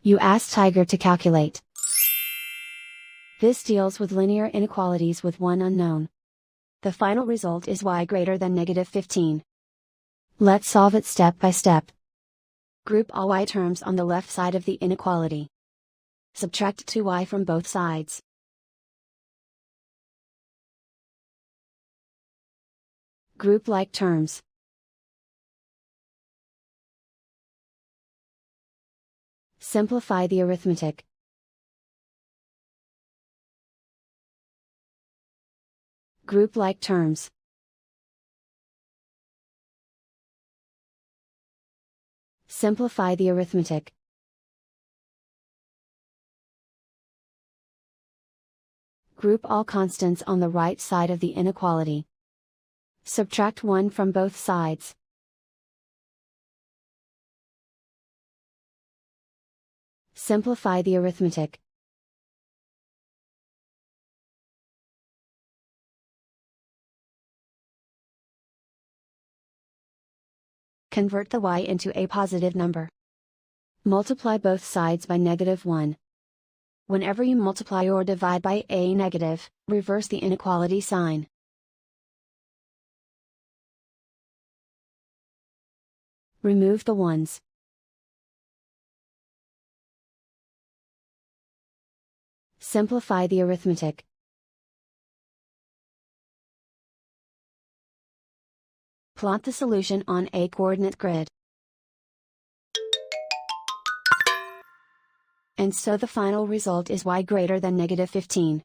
You ask Tiger to calculate. This deals with linear inequalities with one unknown. The final result is y greater than -15. Let's solve it step by step. Group all y terms on the left side of the inequality. Subtract 2y from both sides. Group like terms. Simplify the arithmetic. Group like terms. Simplify the arithmetic. Group all constants on the right side of the inequality. Subtract 1 from both sides. Simplify the arithmetic. Convert the y into a positive number. Multiply both sides by -1. Whenever you multiply or divide by a negative, reverse the inequality sign. Remove the ones. Simplify the arithmetic. Plot the solution on a coordinate grid. And so the final result is y greater than -15.